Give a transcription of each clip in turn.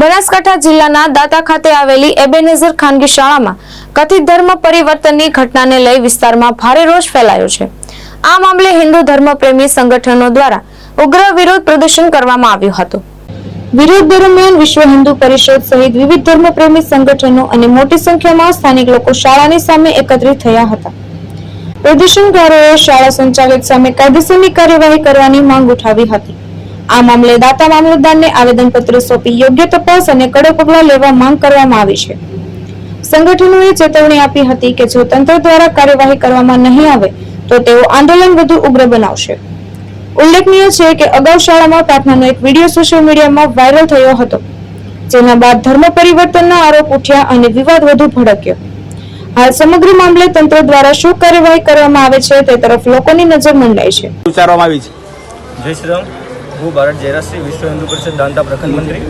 બનાસકાંઠા જિલ્લાના દાતા ખાતે આવેલી એબેનેઝર ખાનગી શાળામાં કથિત ધર્મ પરિવર્તનની ઘટનાને લઈ વિસ્તારમાં ભારે રોષ ફેલાયો છે। આ મામલે હિન્દુ ધર્મપ્રેમી સંગઠનો દ્વારા ઉગ્ર વિરોધ પ્રદર્શન કરવામાં આવ્યું હતું। વિરોધ દરમિયાન વિશ્વ હિન્દુ પરિષદ સહિત વિવિધ ધર્મપ્રેમી સંગઠનો અને મોટી સંખ્યામાં સ્થાનિક લોકો શાળાની સામે એકત્રિત થયા હતા। પ્રદર્શનકારોએ શાળા સંચાલક સામે કાયદેસરની કાર્યવાહી કરવાની માંગ ઉઠાવી હતી। આ મામલે દાતા મામલતદારને આવેદનપત્ર સોંપી યોગ્ય તપાસ અને કડક પગલાં લેવા માંગ કરવામાં આવી છે। સંગઠનોએ ચેતવણી આપી હતી કે જો તંત્ર દ્વારા કાર્યવાહી કરવામાં નહીં આવે તો તેઓ આંદોલન વધુ ઉગ્ર બનાવશે। ઉલ્લેખનીય છે કે અગાઉ શાળામાં પ્રાર્થનાનો એક વિડીયો સોશિયલ મીડિયામાં વાયરલ થયો હતો, જેના બાદ ધર્મ પરિવર્તનના આરોપ ઉઠ્યા અને વિવાદ વધુ ભડક્યો। હાલ સમગ્ર મામલે તંત્ર દ્વારા શું કાર્યવાહી કરવામાં આવે છે તે તરફ લોકોની નજર મંડાઈ છે। વિચારવામાં આવી છે। જય શ્રી રામ। હું ભારત જયરાજસિંહ, વિશ્વ હિન્દુ પરિષદ દાંતા પ્રખંડ મંત્રી।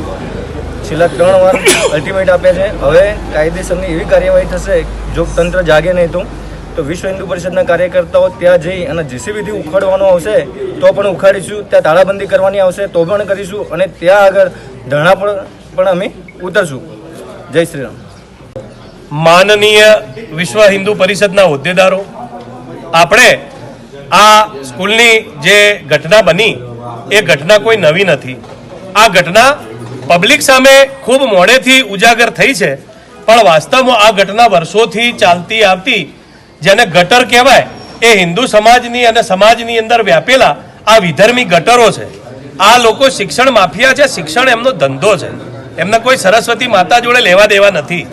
છેલ્લા 3 વાર અલ્ટિમેટ આપ્યા છે। હવે કાયદેસરની એવી કાર્યવાહી થશે જો તંત્ર જાગે નહીં તો વિશ્વ હિન્દુ પરિષદના કાર્યકર્તાઓ ત્યાં જઈ અને જેસીબીથી ઉખાડવાનો આવશે તો પણ ઉખાડીશું, ત્યાં તાળાબંધી કરવાની આવશે તો પણ કરીશું અને ત્યાં આગળ ધરણા પણ અમે ઉતરશું। જય શ્રી રામ। માનનીય વિશ્વ હિન્દુ પરિષદના હોદ્દેદારો, આપણે આ સ્કૂલની જે ઘટના બની એ ઘટના કોઈ નવી નથી। આ ઘટના પબ્લિક સામે ખૂબ મોડેથી ઉજાગર થઈ છે, પણ વાસ્તવમાં આ ઘટના વર્ષોથી ચાલતી આવતી, જેને ગટર કહેવાય, એ હિન્દુ સમાજની અને સમાજની અંદર વ્યાપેલા આ વિધર્મી ગટરો છે। આ લોકો શિક્ષણ માફિયા છે, શિક્ષણ એમનો ધંધો છે, એમને કોઈ સરસ્વતી માતા જોડે લેવા દેવા નથી।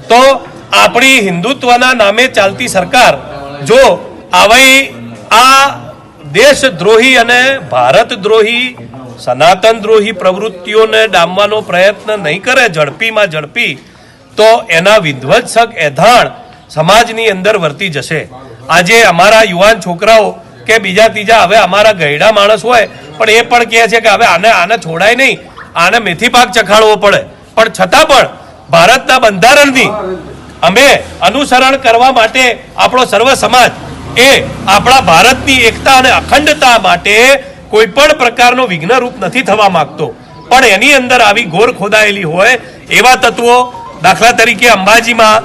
તો આપણી હિન્દુત્વના નામે ચાલતી સરકાર જો આવી આ દેશદ્રોહી અને ભારતદ્રોહી સનાતન દ્રોહી પ્રવૃત્તિઓને ડામવાનો પ્રયત્ન નહીં કરે ઝડપીમાં ઝડપી, તો એના વિધ્વંસક એધાણ સમાજની અંદર વર્તી જશે। આજે અમારા યુવાન છોકરાઓ કે બીજા ત્રીજા, હવે અમારા ગયડા માણસ હોય પણ એ પણ કહે છે કે હવે આને છોડાય નહીં, આને મેથી પાક ચખાડવો પડે, પણ છતાં પણ ભારતના બંધારણની અમે અનુસરણ કરવા માટે આપણો સર્વ સમાજ એ આપણા ભારતની એકતા અને અખંડતા માટે કોઈ પણ પ્રકારનો વિઘ્નરૂપ નથી થવા માંગતો, પણ એની અંદર આવી ઘોર ખોદાયેલી હોય એવા તત્વો, દાખલા તરીકે અંબાજીમાં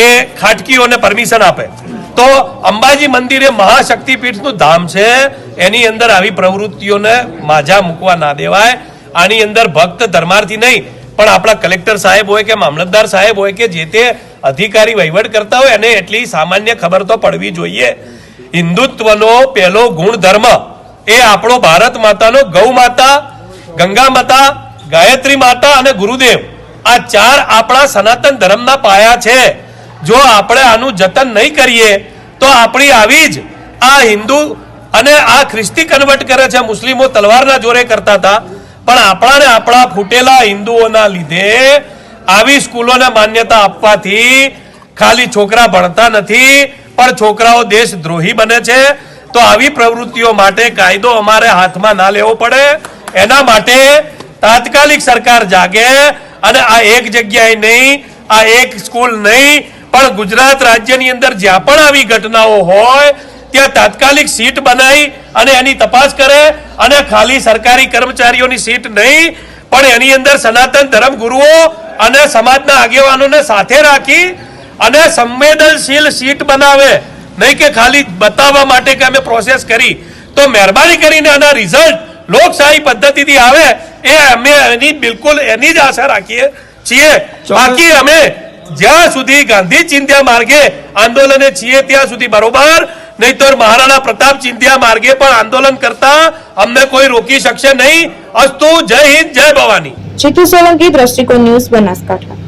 એ ખાટકીઓને પરમિશન આપે તો અંબાજી મંદિર એ મહાશક્તિપીઠનું ધામ છે, એની અંદર આવી પ્રવૃત્તિઓને માજા મૂકવા ના દેવાય। આની અંદર ભક્ત ધર્માર્થી નહીં પણ આપણા કલેક્ટર સાહેબ હોય કે મામલતદાર સાહેબ હોય કે જે તે અધિકારી વહીવટ કરતા હોય એને એટલી સામાન્ય ખબર તો પડવી જોઈએ। હિન્દુત્વનો પહેલો ગુણ ધર્મ એ આપણો ભારત માતાનો ગૌ માતા, ગંગા માતા, ગાયત્રી માતા અને ગુરુદેવ, આ 4 આપણા સનાતન ધર્મના પાયા છે। જો આપણે આનું જતન નહીં કરીએ તો આપણી આવી જ આ હિન્દુ અને આ ખ્રિસ્તી કન્વર્ટ કરે છે, મુસ્લિમો તલવારના જોરે કરતા હતા, પણ આપણા ફૂટેલા હિન્દુઓના લીધે આવી સ્કૂલોને માન્યતા આપવાથી ખાલી છોકરા ભણતા નથી પણ છોકરાઓ દેશદ્રોહી બને છે। તો આવી પ્રવૃત્તિઓ માટે કાયદો અમારે હાથમાં ના લેવો પડે, એના માટે તાત્કાલિક સરકાર જાગે અને આ એક જગ્યાએ નહીં, આ એક સ્કૂલ નહીં પણ ગુજરાત રાજ્યની અંદર જ્યાં પણ આવી ઘટનાઓ હોય ત્યાં તાત્કાલિક સીટ બનાવી અને એની તપાસ કરે અને ખાલી સરકારી કર્મચારીઓની સીટ નહીં પણ એની અંદર સનાતન ધર્મ ગુરુઓ અને સમાજના આગેવાનોને સાથે રાખી અને સંવેદનશીલ સીટ બનાવે, નહીં કે ખાલી બતાવવા માટે કે અમે પ્રોસેસ કરી। તો મહેરબાની કરીને આના રિઝલ્ટ લોકશાહી પદ્ધતિથી આવે એ અમે એની બિલકુલ એની જ આશા રાખીએ છીએ। બાકી અમે જ્યાં સુધી ગાંધી ચિંધ્યા માર્ગે આંદોલને છીએ ત્યાં સુધી બરોબર, નહીં તો મહારાણા પ્રતાપ ચિંધ્યા માર્ગે પણ આંદોલન કરતા અમને કોઈ રોકી શકશે નહીં। અસ્તુ, જય હિન્દ, જય ભવાની। જીતુ સોલંકી, દ્રષ્ટિકોણ ન્યૂઝ, બનાસકાંઠા।